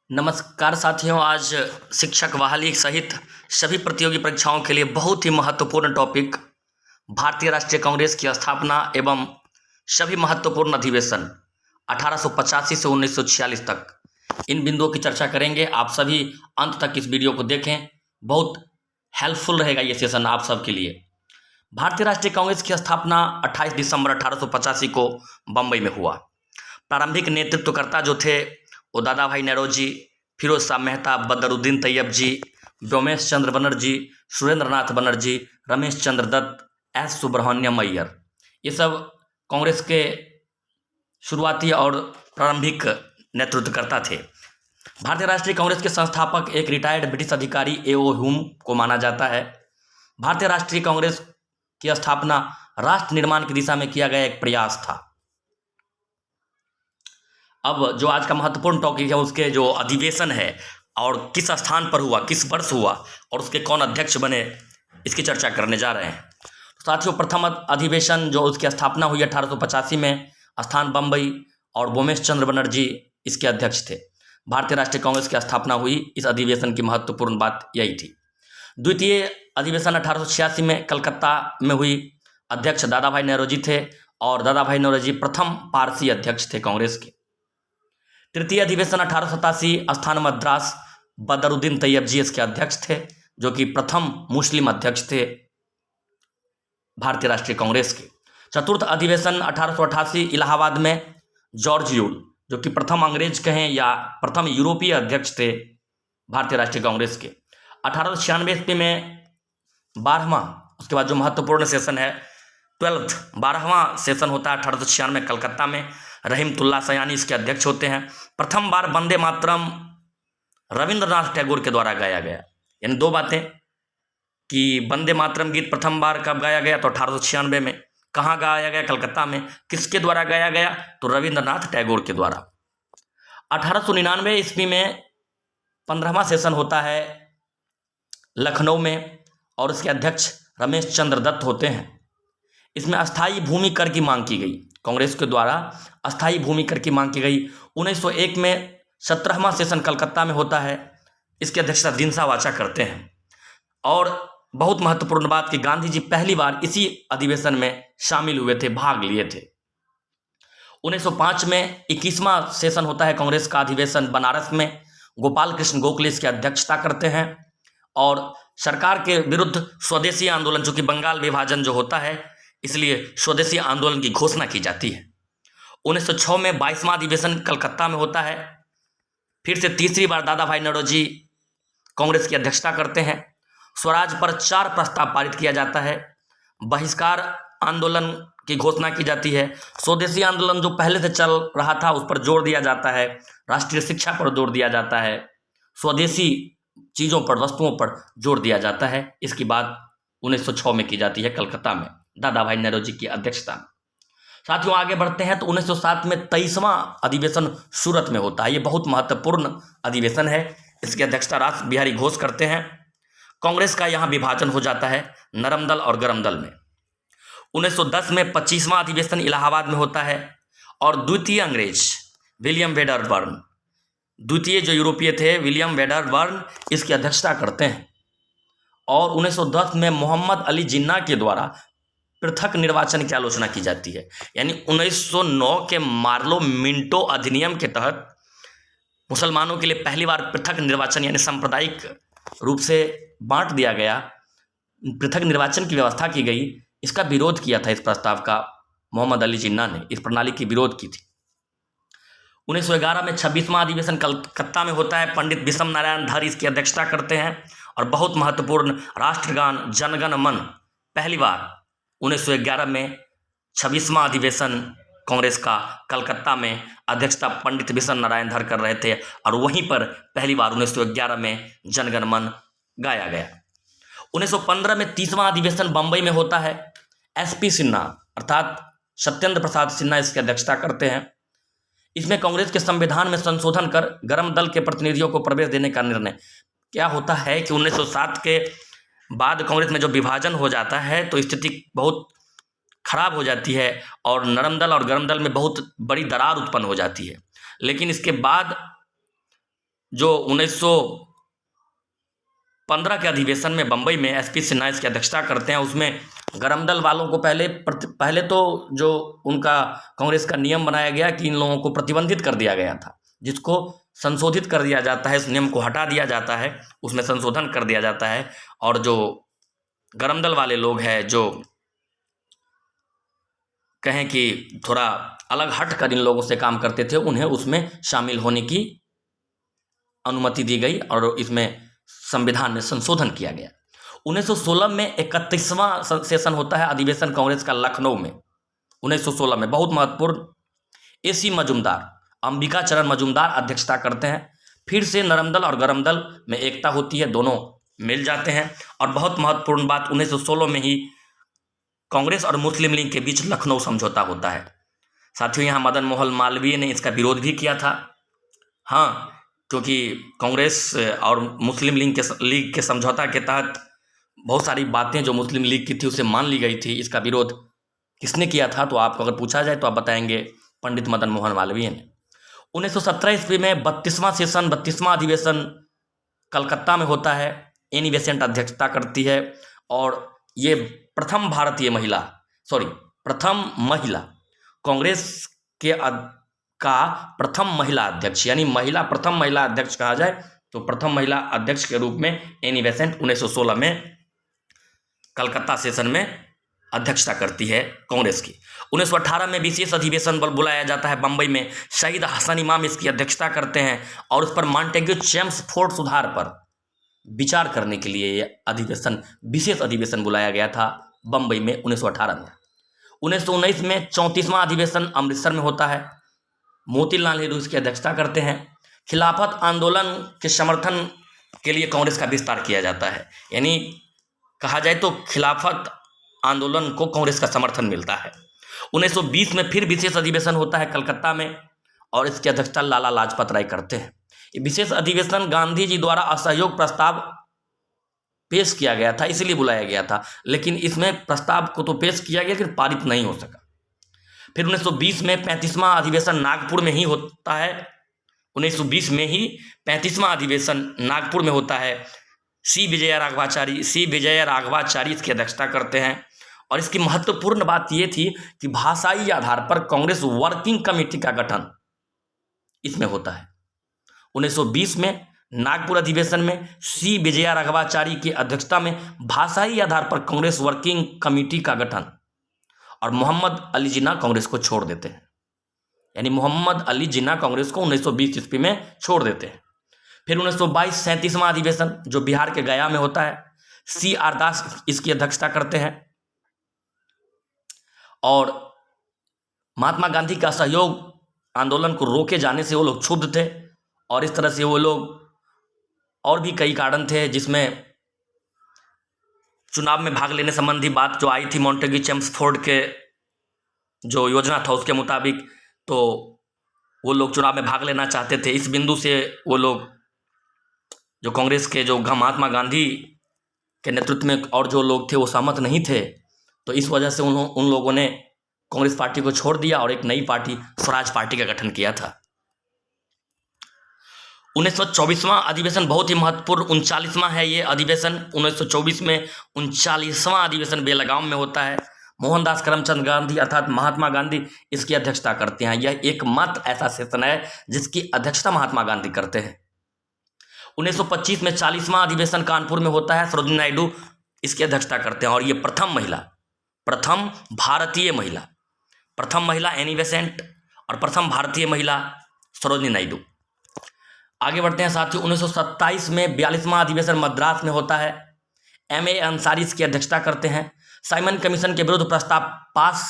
नमस्कार साथियों। आज शिक्षक बहाली सहित सभी प्रतियोगी परीक्षाओं के लिए बहुत ही महत्वपूर्ण टॉपिक भारतीय राष्ट्रीय कांग्रेस की स्थापना एवं सभी महत्वपूर्ण अधिवेशन 1885 से 1946 तक, इन बिंदुओं की चर्चा करेंगे। आप सभी अंत तक इस वीडियो को देखें, बहुत हेल्पफुल रहेगा ये सेशन आप सबके लिए। भारतीय राष्ट्रीय कांग्रेस की स्थापना 28 दिसंबर 1885 को बम्बई में हुआ। प्रारंभिक नेतृत्वकर्ता जो थे वो दादा भाई नौरोजी, फिरोज शाह मेहता, बदरुद्दीन तैयब जी, व्योमेश चंद्र बनर्जी, सुरेंद्रनाथ बनर्जी, रमेश चंद्र दत्त, एस सुब्रमण्यम अय्यर, ये सब कांग्रेस के शुरुआती और प्रारंभिक नेतृत्वकर्ता थे। भारतीय राष्ट्रीय कांग्रेस के संस्थापक एक रिटायर्ड ब्रिटिश अधिकारी ए.ओ. ह्यूम को माना जाता है। भारतीय राष्ट्रीय कांग्रेस की स्थापना राष्ट्र निर्माण की दिशा में किया गया एक प्रयास था। अब जो आज का महत्वपूर्ण टॉपिक है उसके जो अधिवेशन है और किस स्थान पर हुआ, किस वर्ष हुआ और उसके कौन अध्यक्ष बने, इसकी चर्चा करने जा रहे हैं। तो साथियों, प्रथम अधिवेशन जो उसकी स्थापना हुई 1885 में, स्थान बम्बई, और व्योमेश चंद्र बनर्जी इसके अध्यक्ष थे। भारतीय राष्ट्रीय कांग्रेस की स्थापना हुई, इस अधिवेशन की महत्वपूर्ण बात यही थी। द्वितीय अधिवेशन 1886 में कलकत्ता में हुई। अध्यक्ष दादा भाई नौरोजी थे और दादा भाई नौरोजी प्रथम पारसी अध्यक्ष थे कांग्रेस के। तृतीय अधिवेशन 1887, स्थान मद्रास, बदरुद्दीन तैयब जी इसके अध्यक्ष थे, जो कि प्रथम मुस्लिम अध्यक्ष थे भारतीय राष्ट्रीय कांग्रेस के। चतुर्थ अधिवेशन 1888, इलाहाबाद में, जॉर्ज यूल, जो कि प्रथम अंग्रेज कहें या प्रथम यूरोपीय अध्यक्ष थे भारतीय राष्ट्रीय कांग्रेस के। 1896 ईस्वी में 12वां, उसके बाद जो महत्वपूर्ण सेशन है 12वां सेशन होता है 1896 कलकत्ता में। रहीमतुल्लाह सयानी इसके अध्यक्ष होते हैं। प्रथम बार वंदे मातरम रविंद्रनाथ टैगोर के द्वारा गाया गया। यानी दो बातें कि वंदे मातरम गीत प्रथम बार कब गाया गया, तो 1896 में। कहाँ गाया गया? कलकत्ता में। किसके द्वारा गाया गया? तो रविंद्रनाथ टैगोर के द्वारा। 1899 ईस्वी में 15वां सेशन होता है लखनऊ में और उसके अध्यक्ष रमेश चंद्र दत्त होते हैं। इसमें अस्थायी भूमि कर की मांग की गई, कांग्रेस के द्वारा अस्थायी भूमि कर की मांग की गई। 1901 में 17वां सेशन कलकत्ता में होता है, इसकी अध्यक्षता दिनसा वाचा करते हैं। और बहुत महत्वपूर्ण बात कि गांधी जी पहली बार इसी अधिवेशन में शामिल हुए थे, भाग लिए थे। 1905 में 21वां सेशन होता है कांग्रेस का अधिवेशन बनारस में। गोपाल कृष्ण गोखले इसकी अध्यक्षता करते हैं और सरकार के विरुद्ध स्वदेशी आंदोलन, जो कि बंगाल विभाजन जो होता है, इसलिए स्वदेशी आंदोलन की घोषणा की जाती है। 1906 में 22वां अधिवेशन कलकत्ता में होता है। फिर से तीसरी बार दादा भाई नौरोजी कांग्रेस की अध्यक्षता करते हैं। स्वराज पर 4 प्रस्ताव पारित किया जाता है। बहिष्कार आंदोलन की घोषणा की जाती है। स्वदेशी आंदोलन जो पहले से चल रहा था उस पर जोर दिया जाता है। राष्ट्रीय शिक्षा पर जोर दिया जाता है। स्वदेशी चीज़ों पर, वस्तुओं पर जोर दिया जाता है। इसकी बात 1906 में की जाती है कलकत्ता में, दादा भाई नौरोजी की अध्यक्षता में। साथियों, आगे बढ़ते हैं तो 1907 में 23वां अधिवेशन सूरत में होता है। ये बहुत महत्वपूर्ण अधिवेशन है। इसकी अध्यक्षता रास बिहारी घोष करते हैं। कांग्रेस का यहाँ विभाजन हो जाता है नरम दल और गरम दल में। 1910 में 25वां अधिवेशन इलाहाबाद में होता है और द्वितीय अंग्रेज विलियम वेडरबर्न, द्वितीय जो यूरोपीय थे विलियम वेडरबर्न, इसकी अध्यक्षता करते हैं। और 1910 में मोहम्मद अली जिन्ना के द्वारा पृथक निर्वाचन की आलोचना की जाती है। यानी 1909 के मार्लो मिंटो अधिनियम के तहत मुसलमानों के लिए पहली बार पृथक निर्वाचन यानी सांप्रदायिक रूप से बांट दिया गया, पृथक निर्वाचन की व्यवस्था की गई। इसका विरोध किया था, इस प्रस्ताव का मोहम्मद अली जिन्ना ने इस प्रणाली की विरोध की थी। 1911 में 26वां अधिवेशन कलकत्ता में होता है। पंडित विषम नारायण धर इसकी अध्यक्षता करते हैं और बहुत महत्वपूर्ण राष्ट्रगान जनगण मन पहली बार 1911 में 26वां अधिवेशन कांग्रेस का कलकत्ता में अध्यक्षता पंडित विषम नारायण धर कर रहे थे और वहीं पर पहली बार 1911 में जनगण मन गाया गया। 1915 में 30वां अधिवेशन बम्बई में होता है। एसपी सिन्हा अर्थात सत्येंद्र प्रसाद सिन्हा इसकी अध्यक्षता करते हैं। इसमें कांग्रेस के संविधान में संशोधन कर गरम दल के प्रतिनिधियों को प्रवेश देने का निर्णय। क्या होता है कि 1907 के बाद कांग्रेस में जो विभाजन हो जाता है तो स्थिति बहुत खराब हो जाती है और नरम दल और गरम दल में बहुत बड़ी दरार उत्पन्न हो जाती है। लेकिन इसके बाद जो 1915 के अधिवेशन में बंबई में एसपी सिन्हा इसकी अध्यक्षता करते हैं, उसमें गरम दल वालों को पहले तो जो उनका कांग्रेस का नियम बनाया गया कि इन लोगों को प्रतिबंधित कर दिया गया था, जिसको संशोधित कर दिया जाता है, इस नियम को हटा दिया जाता है, उसमें संशोधन कर दिया जाता है। और जो गरम दल वाले लोग हैं, जो कहें कि थोड़ा अलग हट कर इन लोगों से काम करते थे, उन्हें उसमें शामिल होने की अनुमति दी गई और इसमें संविधान में संशोधन किया गया। 1916 में 31वां सेशन होता है अधिवेशन कांग्रेस का लखनऊ में। 1916 में बहुत महत्वपूर्ण, एसी मजुमदार, अंबिका चरण मजुमदार अध्यक्षता करते हैं। फिर से नरम दल और गरम दल में एकता होती है, दोनों मिल जाते हैं। और बहुत महत्वपूर्ण बात, 1916 में ही कांग्रेस और मुस्लिम लीग के बीच लखनऊ समझौता होता है। साथियों, यहाँ मदन मोहन मालवीय ने इसका विरोध भी किया था। हाँ, क्योंकि कांग्रेस और मुस्लिम लीग के समझौता के तहत बहुत सारी बातें जो मुस्लिम लीग की थी उसे मान ली गई थी। इसका विरोध किसने किया था, तो आपको अगर पूछा जाए तो आप बताएंगे पंडित मदन मोहन मालवीय ने। 1917 ईस्वी में 32वां अधिवेशन कलकत्ता में होता है। एनी बेसेंट अध्यक्षता करती है और ये प्रथम महिला कांग्रेस के का प्रथम महिला अध्यक्ष, यानी प्रथम महिला अध्यक्ष कहा जाए तो प्रथम महिला अध्यक्ष के रूप में एनी बेसेंट 1916 में कलकत्ता सेशन में अध्यक्षता करती है कांग्रेस की। 1918 में विशेष अधिवेशन बुलाया जाता है बंबई में। शहीद हसन इमाम इसकी अध्यक्षता करते हैं और उस पर मॉन्टेग्यू चेम्सफोर्ड सुधार पर विचार करने के लिए ये विशेष अधिवेशन बुलाया गया था बंबई में 1918 में। 1919 में 34वां अधिवेशन अमृतसर में होता है। मोतीलाल नेहरू इसकी अध्यक्षता करते हैं। खिलाफत आंदोलन के समर्थन के लिए कांग्रेस का विस्तार किया जाता है, यानी कहा जाए तो खिलाफत आंदोलन को कांग्रेस का समर्थन मिलता है। 1920 में फिर विशेष अधिवेशन होता है कलकत्ता में और इसकी अध्यक्षता लाला लाजपत राय करते हैं। ये विशेष अधिवेशन गांधी जी द्वारा असहयोग प्रस्ताव पेश किया गया था, इसलिए बुलाया गया था, लेकिन इसमें प्रस्ताव को तो पेश किया गया लेकिन पारित नहीं हो सका। फिर 1920 में 35वां अधिवेशन नागपुर में ही होता है। 1920 में ही 35वां अधिवेशन नागपुर में होता है। सी विजय राघवाचारी इसकी अध्यक्षता करते हैं और इसकी महत्वपूर्ण बात यह थी कि भाषाई आधार पर कांग्रेस वर्किंग कमेटी का गठन इसमें होता है। 1920 में नागपुर अधिवेशन में सी विजया राघवाचारी की अध्यक्षता में भाषाई आधार पर कांग्रेस वर्किंग कमेटी का गठन और मोहम्मद अली जिन्ना कांग्रेस को छोड़ देते हैं, यानी मोहम्मद अली जिन्ना कांग्रेस को 1920 ईस्वी में छोड़ देते हैं। फिर 1922 37वां अधिवेशन जो बिहार के गया में होता है, सी आर दास इसकी अध्यक्षता करते हैं और महात्मा गांधी का सहयोग आंदोलन को रोके जाने से वो लोग क्षुब्ध थे और इस तरह से वो लोग, और भी कई कारण थे जिसमें चुनाव में भाग लेने संबंधी बात जो आई थी मॉन्टेग्यू चेम्सफोर्ड के जो योजना था उसके मुताबिक, तो वो लोग चुनाव में भाग लेना चाहते थे। इस बिंदु से वो लोग जो कांग्रेस के जो महात्मा गांधी के नेतृत्व में और जो लोग थे वो सहमत नहीं थे, तो इस वजह से उन लोगों ने कांग्रेस पार्टी को छोड़ दिया और एक नई पार्टी स्वराज पार्टी का गठन किया था। 1924वां अधिवेशन बहुत ही महत्वपूर्ण 39वां है ये अधिवेशन। 1924 में 39वां अधिवेशन बेलगाम में होता है। मोहनदास करमचंद गांधी अर्थात महात्मा गांधी इसकी अध्यक्षता करते हैं। यह एकमात्र ऐसा सेशन है जिसकी अध्यक्षता महात्मा गांधी करते हैं। 1925 में 40वां अधिवेशन कानपुर में होता है। सरोजिनी नायडू इसकी अध्यक्षता करते हैं और ये प्रथम महिला एनी बेसेंट और प्रथम भारतीय महिला सरोजिनी नायडू। आगे बढ़ते हैं साथियों। 1927 में 42वां अधिवेशन मद्रास में होता है। एम ए अंसारी इसकी अध्यक्षता करते हैं। साइमन कमीशन के विरुद्ध प्रस्ताव पास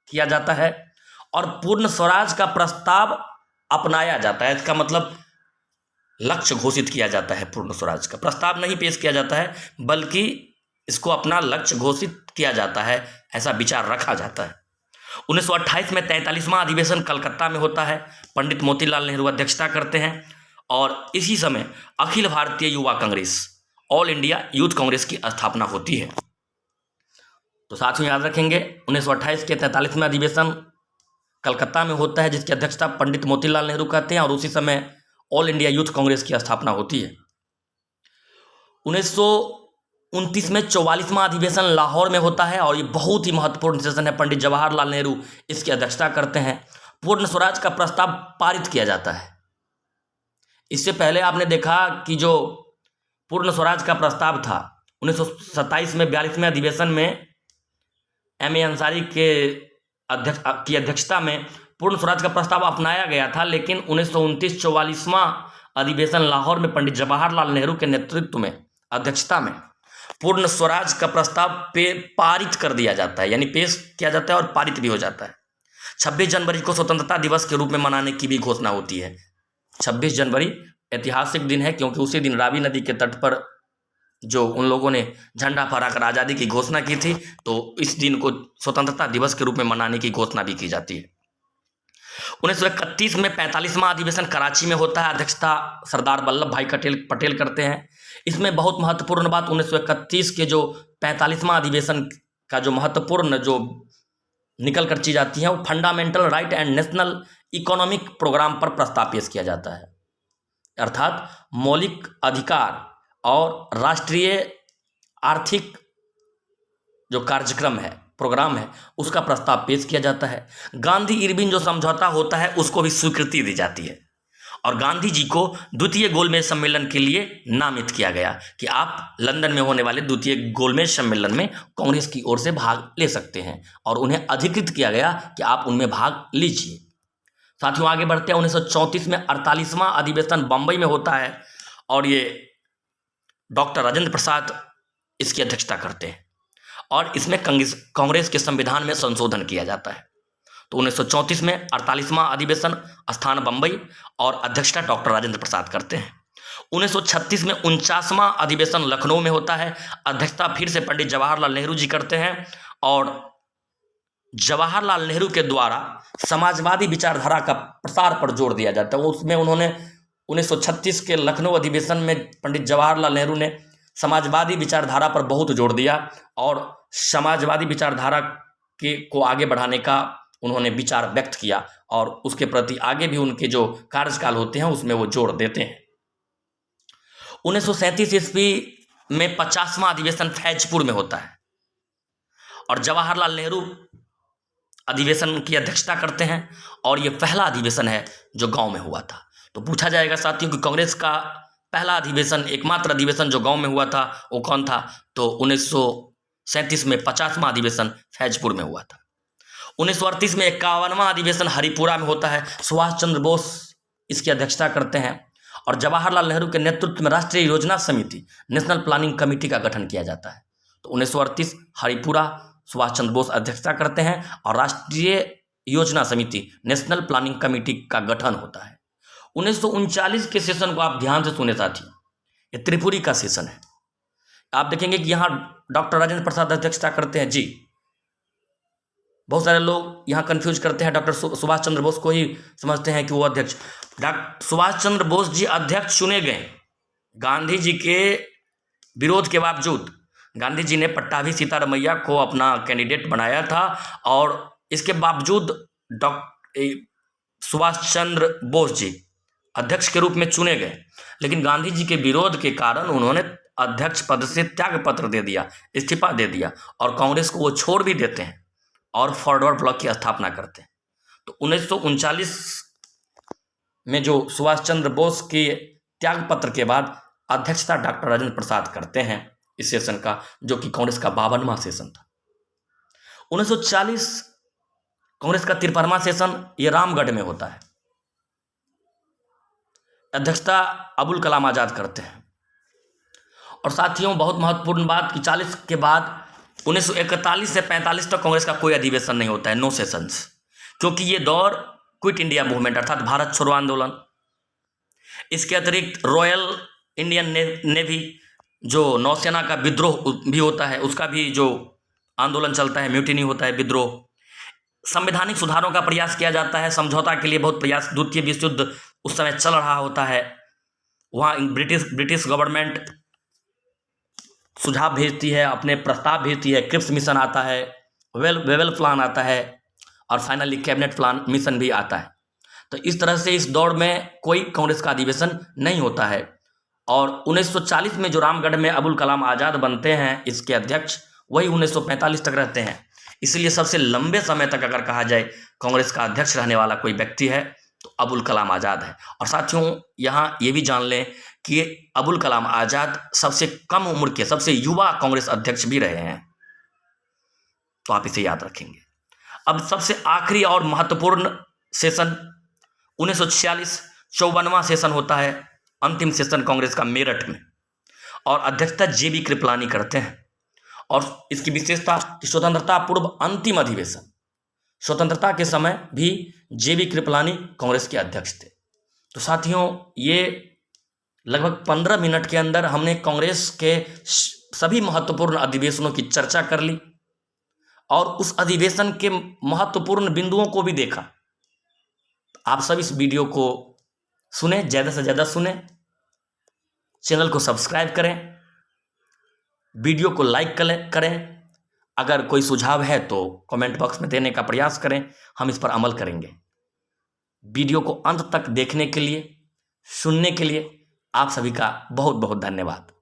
किया जाता है और पूर्ण स्वराज का प्रस्ताव अपनाया जाता है। इसका मतलब लक्ष्य घोषित किया जाता है। पूर्ण स्वराज का प्रस्ताव नहीं पेश किया जाता है बल्कि इसको अपना लक्ष्य घोषित किया जाता है, ऐसा विचार रखा जाता है। 1928 में 43वां अधिवेशन कलकत्ता में होता है। पंडित मोतीलाल नेहरू अध्यक्षता करते हैं और इसी समय Akhil Bharatiya Yuva Congress, all India youth Congress की स्थापना होती है। तो साथियों याद रखेंगे 1928 के 43वें अधिवेशन कलकत्ता में होता है जिसकी अध्यक्षता पंडित मोतीलाल नेहरू करते हैं और उसी समय ऑल इंडिया यूथ कांग्रेस की स्थापना होती है। 1929 में 44वां अधिवेशन लाहौर में होता है और ये बहुत ही महत्वपूर्ण सेशन है। पंडित जवाहरलाल नेहरू इसकी अध्यक्षता करते हैं। पूर्ण स्वराज का प्रस्ताव पारित किया जाता है। इससे पहले आपने देखा कि जो पूर्ण स्वराज का प्रस्ताव था 1927 में 42वें अधिवेशन में एम ए अंसारी के अध्यक्षता में पूर्ण स्वराज का प्रस्ताव अपनाया गया था, लेकिन 1929 44वां अधिवेशन लाहौर में पंडित जवाहरलाल नेहरू के नेतृत्व में अध्यक्षता में पूर्ण स्वराज का प्रस्ताव पारित कर दिया जाता है, यानी पेश किया जाता है और पारित भी हो जाता है। 26 जनवरी को स्वतंत्रता दिवस के रूप में मनाने की भी घोषणा होती है। 26 जनवरी ऐतिहासिक दिन है क्योंकि उसी दिन रावी नदी के तट पर जो उन लोगों ने झंडा फहराकर आज़ादी की घोषणा की थी, तो इस दिन को स्वतंत्रता दिवस के रूप में मनाने की घोषणा भी की जाती है। 1931 में 45वां अधिवेशन कराची में होता है। अध्यक्षता सरदार वल्लभ भाई पटेल करते हैं। इसमें बहुत महत्वपूर्ण बात 1931 के जो 45वां अधिवेशन का जो महत्वपूर्ण जो निकल कर चीज आती है वो fundamental right and national economic programme पर प्रस्ताव पेश किया जाता है, अर्थात मौलिक अधिकार और राष्ट्रीय आर्थिक जो कार्यक्रम है, प्रोग्राम है, उसका प्रस्ताव पेश किया जाता है। गांधी इरविन जो समझौता होता है उसको भी स्वीकृति दी जाती है और गांधी जी को द्वितीय गोलमेज सम्मेलन के लिए नामित किया गया कि आप लंदन में होने वाले द्वितीय गोलमेज सम्मेलन में कांग्रेस की ओर से भाग ले सकते हैं और उन्हें अधिकृत किया गया कि आप उनमें भाग लीजिए। साथियों आगे बढ़ते हैं। 1934 में 48वां अधिवेशन बंबई में होता है और ये डॉक्टर राजेंद्र प्रसाद इसकी अध्यक्षता करते हैं और इसमें कांग्रेस के संविधान में संशोधन किया जाता है। तो 1934 में 48वां अधिवेशन, स्थान बंबई और अध्यक्षता डॉक्टर राजेंद्र प्रसाद करते हैं। 1936 में 49वां अधिवेशन लखनऊ में होता है। अध्यक्षता फिर से पंडित जवाहरलाल नेहरू जी करते हैं और जवाहरलाल नेहरू के द्वारा समाजवादी विचारधारा का प्रसार पर जोर दिया जाता है। उसमें उन्होंने 1936 के लखनऊ अधिवेशन में पंडित जवाहरलाल नेहरू ने समाजवादी विचारधारा पर बहुत जोर दिया और समाजवादी विचारधारा को आगे बढ़ाने का उन्होंने विचार व्यक्त किया और उसके प्रति आगे भी उनके जो कार्यकाल होते हैं उसमें वो जोर देते हैं। 1937 ईस्वी में 50वां अधिवेशन फैजपुर में होता है और जवाहरलाल नेहरू अधिवेशन की अध्यक्षता करते हैं और ये पहला अधिवेशन है जो गांव में हुआ था। तो पूछा जाएगा साथियों कि कांग्रेस का पहला अधिवेशन, एकमात्र अधिवेशन जो गांव में हुआ था वो कौन था? तो 1937 में 50वां अधिवेशन फैजपुर में हुआ था। 1938 में 51वां अधिवेशन हरिपुरा में होता है। सुभाष चंद्र बोस इसकी अध्यक्षता करते हैं और जवाहरलाल नेहरू के नेतृत्व में राष्ट्रीय योजना समिति, नेशनल प्लानिंग कमेटी का गठन किया जाता है। तो 1938 हरिपुरा, सुभाष चंद्र बोस अध्यक्षता करते हैं और राष्ट्रीय योजना समिति, नेशनल प्लानिंग कमेटी का गठन होता है। 1939 के सेशन को आप ध्यान से सुने साथियों, ये त्रिपुरी का सेशन है। आप देखेंगे कि यहाँ डॉक्टर राजेंद्र प्रसाद अध्यक्षता करते हैं। जी, बहुत सारे लोग यहाँ कंफ्यूज करते हैं, डॉक्टर सुभाष चंद्र बोस को ही समझते हैं कि वो अध्यक्ष। डॉक्टर सुभाष चंद्र बोस जी अध्यक्ष चुने गए। गांधी जी के विरोध के बावजूद गांधी जी ने पट्टाभी सीतारमैया को अपना कैंडिडेट बनाया था और इसके बावजूद डॉक्टर सुभाष चंद्र बोस जी अध्यक्ष के रूप में चुने गए, लेकिन गांधी जी के विरोध के कारण उन्होंने अध्यक्ष पद से त्याग पत्र दे दिया, इस्तीफा दे दिया और कांग्रेस को वो छोड़ भी देते हैं और फॉरवर्ड ब्लॉक की स्थापना करते हैं। तो 1939 में जो सुभाष चंद्र बोस के त्याग पत्र के बाद अध्यक्षता डॉक्टर राजेंद्र प्रसाद करते हैं इस सेशन का, जो कि कांग्रेस का 52वां सेशन था। 1940 कांग्रेस का 53वां सेशन ये रामगढ़ में होता है। अध्यक्षता अबुल कलाम आजाद करते हैं। और साथियों बहुत महत्वपूर्ण बात कि 40 के बाद 1941 से 45 तक कांग्रेस का कोई अधिवेशन नहीं होता है, नो सेशंस, क्योंकि ये दौर क्विट इंडिया मूवमेंट अर्थात भारत छोड़ो आंदोलन, इसके अतिरिक्त रॉयल इंडियन नेवी जो नौसेना का विद्रोह भी होता है, उसका भी जो आंदोलन चलता है, म्यूटिनी होता है, विद्रोह, संवैधानिक सुधारों का प्रयास किया जाता है, समझौता के लिए बहुत प्रयास, द्वितीय विश्व युद्ध उस समय चल रहा होता है, वहाँ ब्रिटिश गवर्नमेंट सुझाव भेजती है, अपने प्रस्ताव भेजती है, क्रिप्स मिशन आता है, वेवल प्लान आता है और फाइनली कैबिनेट प्लान मिशन भी आता है। तो इस तरह से इस दौर में कोई कांग्रेस का अधिवेशन नहीं होता है। और 1940 में जो रामगढ़ में अबुल कलाम आज़ाद बनते हैं इसके अध्यक्ष, वही 1945 तक रहते हैं। इसलिए सबसे लंबे समय तक अगर कहा जाए कांग्रेस का अध्यक्ष रहने वाला कोई व्यक्ति है तो अबुल कलाम आज़ाद है। और साथियों, यहाँ ये भी जान लें कि अबुल कलाम आज़ाद सबसे कम उम्र के, सबसे युवा कांग्रेस अध्यक्ष भी रहे हैं, तो आप इसे याद रखेंगे। अब सबसे आखिरी और महत्वपूर्ण सेशन 1946 54वां सेशन होता है, अंतिम सेशन कांग्रेस का मेरठ में, और अध्यक्षता जेबी कृपलानी करते हैं। और इसकी विशेषता कि स्वतंत्रता पूर्व अंतिम अधिवेशन, स्वतंत्रता के समय भी जेबी कृपलानी कांग्रेस के अध्यक्ष थे। तो साथियों, ये लगभग 15 मिनट के अंदर हमने कांग्रेस के सभी महत्वपूर्ण अधिवेशनों की चर्चा कर ली और उस अधिवेशन के महत्वपूर्ण बिंदुओं को भी देखा। आप सब इस वीडियो को सुने, ज़्यादा से ज़्यादा सुने, चैनल को सब्सक्राइब करें, वीडियो को लाइक करें। अगर कोई सुझाव है तो कमेंट बॉक्स में देने का प्रयास करें, हम इस पर अमल करेंगे। वीडियो को अंत तक देखने के लिए, सुनने के लिए आप सभी का बहुत बहुत धन्यवाद।